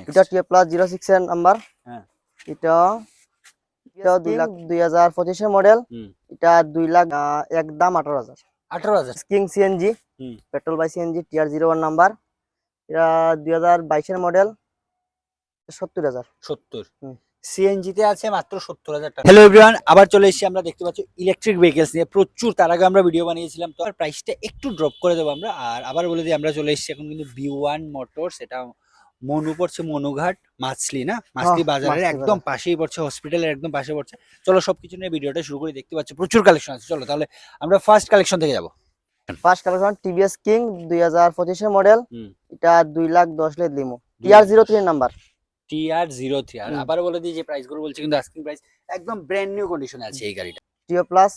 এটা TA plus 06 এর number. হ্যাঁ, এটা এটা 2 লাখ 2025 এর মডেল। এটা 2 লাখ একদম 18,000। 18,000 king CNG, petrol by CNG TR 01 number. এটা 2022 এর মডেল। 70,000। 70 সিএনজি তে আছে মাত্র 70,000 টাকা। হ্যালো এভরিওয়ান, আবার চলে এসেছি আমরা দেখতে পাচ্ছি ইলেকট্রিক ভেহিকলস নিয়ে প্রচুর। তার আগে আমরা ভিডিও বানিয়েছিলাম, তো আর প্রাইসটা একটু ড্রপ করে দেবো আমরা। আর আবার বলে দিই, আমরা চলে এসেছি এখন কিন্তু B1 মোটরস। এটা মনু পড়ছে মনুঘাট মাছলি, না মাছলি বাজারের একদম পাশেই পড়ছে, হসপিটালের একদম পাশে পড়ছে। চলো সবকিছু নিয়ে ভিডিওটা শুরু করে। দেখতে পাচ্ছি প্রচুর কালেকশন আছে। চলো তাহলে আমরা ফার্স্ট কালেকশন থেকে যাবো। ফার্স্ট কালেকশন টিভিএস কিং 2025 এর মডেল। এটা 2,10,000 লিমো টিআর 03 নাম্বার। টিআর 03। আর আবার বলে দিই যে প্রাইস গুলো বলছি কিন্তু আস্কিং প্রাইস, একদম ব্র্যান্ড নিউ কন্ডিশনে আছে এই গাড়িটা। টিও প্লাস,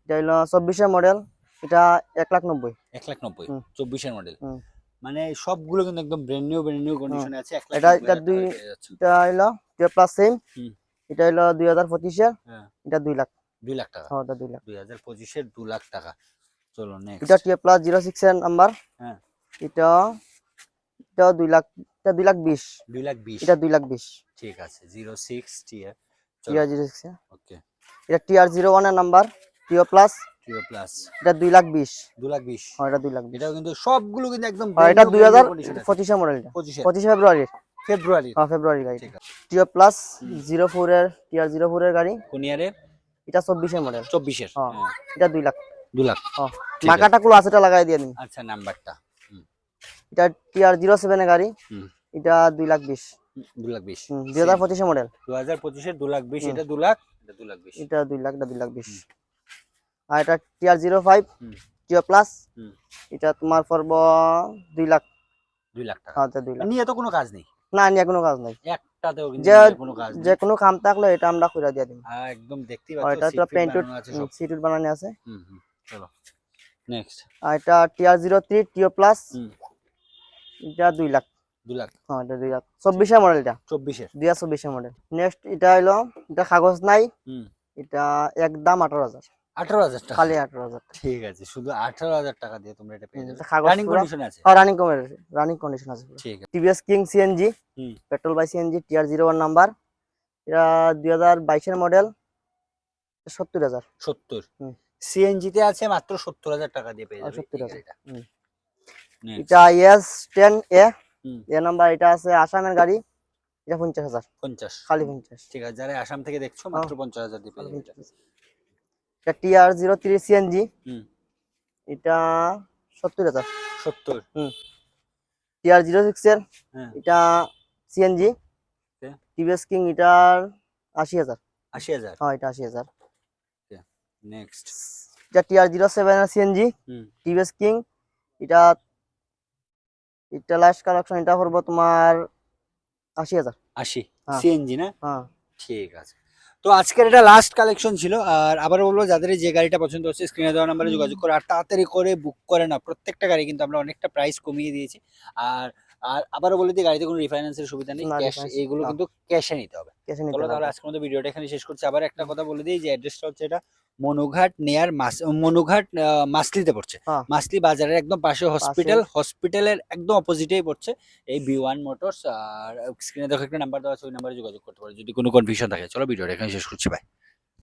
এটা হলো 24 এর মডেল। এটা 1,90,000। 1,90,000 24 এর মডেল। মানে সবগুলো কিন্তু একদম ব্র্যান্ড নিউ কন্ডিশনে আছে। এটা হলো টিও প্লাস সেম। এটা হলো 2025 এর। এটা 2 লাখ 2 লাখ টাকা। হ্যাঁ, এটা 2 লাখ 2025 এর 2 লাখ টাকা। চলো নেক্সট। এটা টিও প্লাস 06 এর নাম্বার। হ্যাঁ, এটা 2 লাখ, এটা 2 লাখ 20। 2 লাখ 20। এটা 2 লাখ 20। ঠিক আছে, 06 টিআর। টিআর 06। ওকে। এটা টিআর 01 এর নাম্বার। টিও প্লাস। এটা 2 লাখ 20। 2 লাখ 20। হ্যাঁ, এটা 2 লাখ 20। এটাও কিন্তু সবগুলো কিন্তু একদম এটা 2025 এর মডেল। এটা 25 ফেব্রুয়ারি। হ্যাঁ, ফেব্রুয়ারি গাড়ি। টিও প্লাস 04 এর, টিআর 04 এর গাড়ি। কোন ইয়ারের? এটা 24 এর মডেল। 24 এর। হ্যাঁ, এটা 2 লাখ। 2 লাখ। হ্যাঁ, মাকাটা গুলো আছে, এটা লাগাই দিয়ে দিন। আচ্ছা, নাম্বারটা। এটা টিআর 07 এর গাড়ি। এটা 2 লাখ 20। 2 লাখ 20। 2025 এর মডেল। 2025 এর 2 লাখ 20। এটা 2 লাখ, এটা 2 লাখ 20। এটা 2 লাখ, এটা 2 লাখ 20। আর এটা টিআর 05 টিও প্লাস। এটা তোমার পড়ব 2 লাখ। 2 লাখ টাকা। হ্যাঁ, এটা 2 লাখ। নিয়ে তো কোনো কাজ নেই। না, নিয়ে কোনো কাজ নাই। একটাতেও কিন্তু কোনো কাজ নেই। যে কোনো কাম থাকলে এটা আমরা কইরা দিয়ে দিই। একদম দেখতেই পাচ্ছ, এটা তো পেইন্ট আছে সব। সিট বানানো আছে। চলো নেক্সট। আর এটা টিআর 03 টিও প্লাস। এটা 2 লাখ। 2 লাখ। হ্যাঁ, এটা 2 লাখ। 24 এর মডেল। এটা 24 এর। 2024 এর মডেল। নেক্সট এটা হলো, এটা কাগজ নাই। এটা একদম 18,000। 18,000 টাকা। খালি 18,000। ঠিক আছে, শুধু 18,000 টাকা দিয়ে তোমরা এটা পেয়ে যাবে। রানিং কন্ডিশন আছে। হ্যাঁ, রানিং কন্ডিশন আছে। ঠিক আছে। TVS King CNG, petrol by CNG TR 01 number. এটা 2022 এর মডেল। 70,000। 70 সিএনজি তে আছে মাত্র 70,000 টাকা দিয়ে পেয়ে যাবে 70,000। এটা। এটা S10 এ নাম্বার। এটা আছে আসামের গাড়ি। এটা 50,000। 50 খালি 50। ঠিক আছে, যারা আসাম থেকে দেখছো মাত্র 50,000 দিয়ে পেয়ে যাবে এটা। এটা টিআর 03 সিএনজি। এটা 70,000। 70 টিআর 06 এর। এটা সিএনজি। টিভিএস কিং এটার 80,000। 80,000। হ্যাঁ, এটা 80,000। নেক্সট। এটা টিআর 07 এর সিএনজি। TVS king. এটা লাস্ট কালেকশন। এটা করব তোমার 80,000। 80 সিএনজি না? হ্যাঁ, ঠিক আছে। তো আজকের এটা লাস্ট কালেকশন ছিল। আর আবার বলবো, যাদের যে গাড়িটা পছন্দ হচ্ছে স্ক্রিনে দেওয়া নাম্বারে যোগাযোগ করে আর তাড়াতাড়ি করে বুক করে না। প্রত্যেকটা গাড়ি কিন্তু আমরা অনেকটা প্রাইস কমিয়ে দিয়েছি। আর আর আবারও বলে দিই, গাড়িতে কোনো রিফাইন্যান্সের সুবিধা নেই। ক্যাশ, এইগুলো কিন্তু ক্যাশে নিতে হবে। চলো তাহলে আজকের মতো ভিডিওটা এখানে শেষ করছি। আবার একটা কথা বলে দিই যে অ্যাড্রেসটা হচ্ছে এটা মনুঘাট মনুঘাট মাছলিতে পড়ছে। মাছলি বাজারের একদম পাশে হসপিটালের একদম অপোজিটেই পড়ছে এই B1 মোটরস। আর স্ক্রিনে দেখো একটা নাম্বার দেওয়া আছে, ওই নাম্বারে যোগাযোগ করতে পারো যদি কোনো কনফিউশন থাকে। চলো ভিডিওটা এখানে শেষ করছি, বাই।